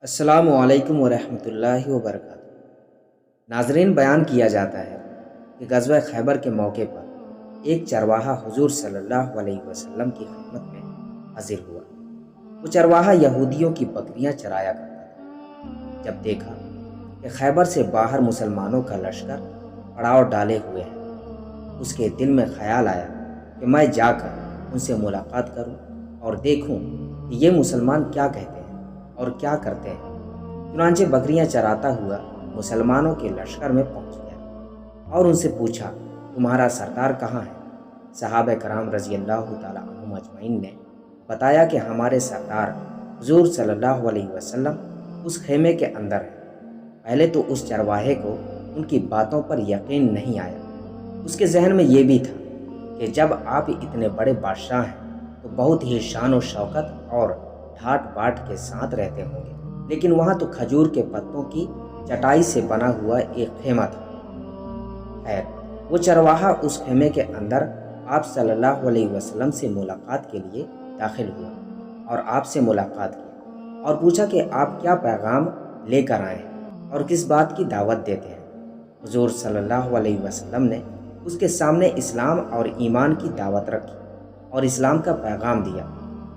السلام علیکم ورحمۃ اللہ وبرکاتہ۔ ناظرین، بیان کیا جاتا ہے کہ غزوہ خیبر کے موقع پر ایک چرواہا حضور صلی اللہ علیہ وسلم کی خدمت میں حاضر ہوا۔ وہ چرواہا یہودیوں کی بکریاں چرایا کرتا تھا۔ جب دیکھا کہ خیبر سے باہر مسلمانوں کا لشکر پڑاؤ ڈالے ہوئے ہے، اس کے دل میں خیال آیا کہ میں جا کر ان سے ملاقات کروں اور دیکھوں کہ یہ مسلمان کیا کہتے ہیں اور کیا کرتے ہیں۔ چنانچہ بکریاں چراتا ہوا مسلمانوں کے لشکر میں پہنچ گیا اور ان سے پوچھا، تمہارا سردار کہاں ہے؟ صحابہ کرام رضی اللہ تعالیٰ عنہم اجمعین نے بتایا کہ ہمارے سردار حضور صلی اللہ علیہ وسلم اس خیمے کے اندر ہے۔ پہلے تو اس چرواہے کو ان کی باتوں پر یقین نہیں آیا۔ اس کے ذہن میں یہ بھی تھا کہ جب آپ اتنے بڑے بادشاہ ہیں تو بہت ہی شان و شوکت اور ٹھاٹ باٹ کے ساتھ رہتے ہوں گے، لیکن وہاں تو کھجور کے پتوں کی چٹائی سے بنا ہوا ایک خیمہ تھا۔ خیر، وہ چرواہا اس خیمے کے اندر آپ صلی اللہ علیہ وسلم سے ملاقات کے لیے داخل ہوا اور آپ سے ملاقات کی اور پوچھا کہ آپ کیا پیغام لے کر آئے ہیں اور کس بات کی دعوت دیتے ہیں۔ حضور صلی اللہ علیہ وسلم نے اس کے سامنے اسلام اور ایمان کی دعوت رکھی اور اسلام کا پیغام دیا۔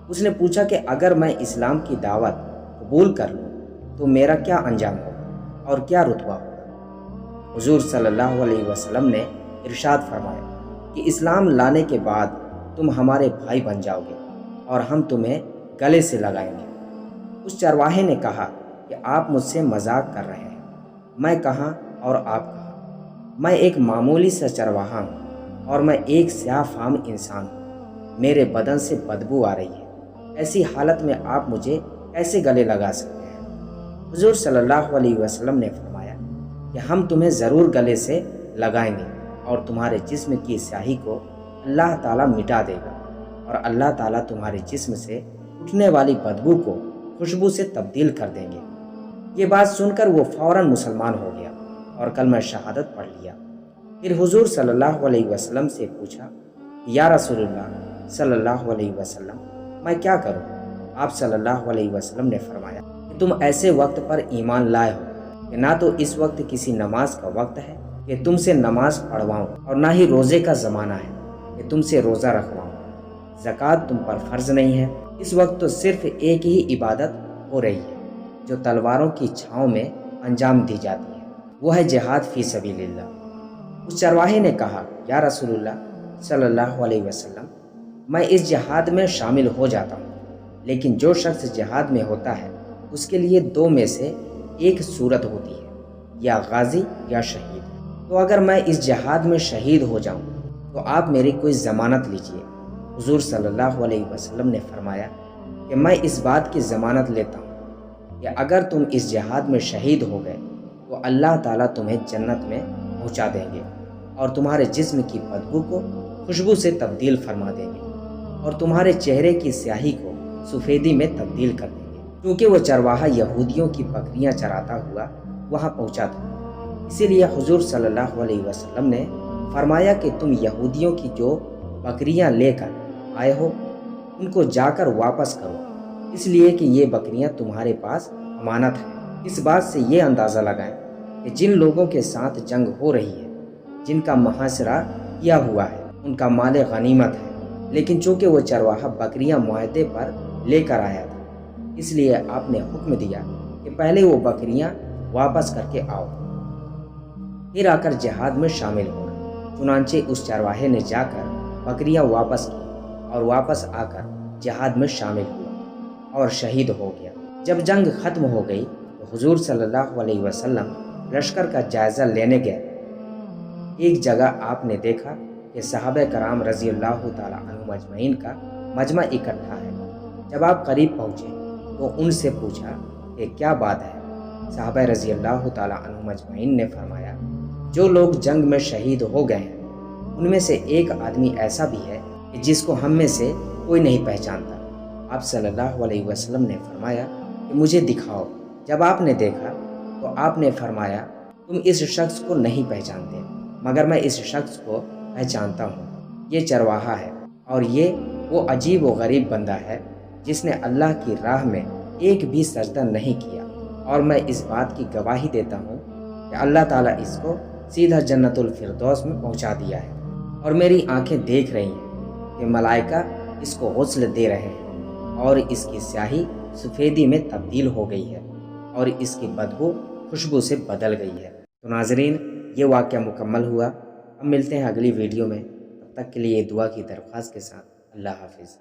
اس نے پوچھا کہ اگر میں اسلام کی دعوت قبول کر لوں تو میرا کیا انجام ہوگا اور کیا رتبہ ہوگا؟ حضور صلی اللہ علیہ وسلم نے ارشاد فرمایا کہ اسلام لانے کے بعد تم ہمارے بھائی بن جاؤ گے اور ہم تمہیں گلے سے لگائیں گے۔ اس چرواہے نے کہا کہ آپ مجھ سے مذاق کر رہے ہیں، میں کہاں اور آپ کہاں؟ میں ایک معمولی سا چرواہا ہوں اور میں ایک سیاہ فام انسان ہوں، میرے بدن سے بدبو آ رہی ہے، ایسی حالت میں آپ مجھے کیسے گلے لگا سکتے ہیں؟ حضور صلی اللہ علیہ وسلم نے فرمایا کہ ہم تمہیں ضرور گلے سے لگائیں گے اور تمہارے جسم کی سیاہی کو اللہ تعالیٰ مٹا دے گا اور اللہ تعالیٰ تمہارے جسم سے اٹھنے والی بدبو کو خوشبو سے تبدیل کر دیں گے۔ یہ بات سن کر وہ فوراً مسلمان ہو گیا اور کلمہ شہادت پڑھ لیا۔ پھر حضور صلی اللہ علیہ وسلم سے پوچھا، یا رسول اللہ صلی اللہ علیہ وسلم، میں کیا کروں؟ آپ صلی اللہ علیہ وسلم نے فرمایا کہ تم ایسے وقت پر ایمان لائے ہو کہ نہ تو اس وقت کسی نماز کا وقت ہے کہ تم سے نماز پڑھواؤں اور نہ ہی روزے کا زمانہ ہے کہ تم سے روزہ رکھواؤں۔ زکوٰۃ تم پر فرض نہیں ہے۔ اس وقت تو صرف ایک ہی عبادت ہو رہی ہے جو تلواروں کی چھاؤں میں انجام دی جاتی ہے، وہ ہے جہاد فی سبیل اللہ۔ اس چرواہے نے کہا، یا رسول اللہ صلی اللہ علیہ وسلم، میں اس جہاد میں شامل ہو جاتا ہوں، لیکن جو شخص جہاد میں ہوتا ہے اس کے لیے دو میں سے ایک صورت ہوتی ہے، یا غازی یا شہید۔ تو اگر میں اس جہاد میں شہید ہو جاؤں تو آپ میری کوئی ضمانت لیجئے۔ حضور صلی اللہ علیہ وسلم نے فرمایا کہ میں اس بات کی ضمانت لیتا ہوں کہ اگر تم اس جہاد میں شہید ہو گئے تو اللہ تعالیٰ تمہیں جنت میں پہنچا دیں گے اور تمہارے جسم کی بدبو کو خوشبو سے تبدیل فرما دیں گے اور تمہارے چہرے کی سیاہی کو سفیدی میں تبدیل کر دیں گے۔ کیونکہ وہ چرواہا یہودیوں کی بکریاں چراتا ہوا وہاں پہنچا تھا، اسی لیے حضور صلی اللہ علیہ وسلم نے فرمایا کہ تم یہودیوں کی جو بکریاں لے کر آئے ہو ان کو جا کر واپس کرو، اس لیے کہ یہ بکریاں تمہارے پاس امانت ہیں۔ اس بات سے یہ اندازہ لگائیں کہ جن لوگوں کے ساتھ جنگ ہو رہی ہے، جن کا محاصرہ کیا ہوا ہے، ان کا مال غنیمت ہے، لیکن چونکہ وہ چرواہا بکریاں معاہدے پر لے کر آیا تھا، اس لیے آپ نے حکم دیا کہ پہلے وہ بکریاں واپس کر کے آؤ، پھر آ کر جہاد میں شامل ہونا۔ چنانچہ اس چرواہے نے جا کر بکریاں واپس کی اور واپس آ کر جہاد میں شامل ہوا اور شہید ہو گیا۔ جب جنگ ختم ہو گئی تو حضور صلی اللہ علیہ وسلم لشکر کا جائزہ لینے گئے۔ ایک جگہ آپ نے دیکھا کہ صحابہ کرام رضی اللہ تعالیٰ عنہم اجمعین کا مجمع اکٹھا ہے۔ جب آپ قریب پہنچے تو ان سے پوچھا کہ کیا بات ہے؟ صحابہ رضی اللہ تعالیٰ عنہم اجمعین نے فرمایا، جو لوگ جنگ میں شہید ہو گئے ہیں ان میں سے ایک آدمی ایسا بھی ہے کہ جس کو ہم میں سے کوئی نہیں پہچانتا۔ آپ صلی اللہ علیہ وسلم نے فرمایا کہ مجھے دکھاؤ۔ جب آپ نے دیکھا تو آپ نے فرمایا، تم اس شخص کو نہیں پہچانتے، مگر میں اس شخص کو پہچانتا ہوں، یہ چرواہا ہے اور یہ وہ عجیب و غریب بندہ ہے جس نے اللہ کی راہ میں ایک بھی سجدہ نہیں کیا اور میں اس بات کی گواہی دیتا ہوں کہ اللہ تعالیٰ اس کو سیدھا جنت الفردوس میں پہنچا دیا ہے، اور میری آنکھیں دیکھ رہی ہیں کہ ملائکہ اس کو غسل دے رہے ہیں اور اس کی سیاہی سفیدی میں تبدیل ہو گئی ہے اور اس کی بدبو خوشبو سے بدل گئی ہے۔ تو ناظرین، یہ واقعہ مکمل ہوا۔ اب ملتے ہیں اگلی ویڈیو میں، تب تک کے لیے دعا کی درخواست کے ساتھ اللہ حافظ۔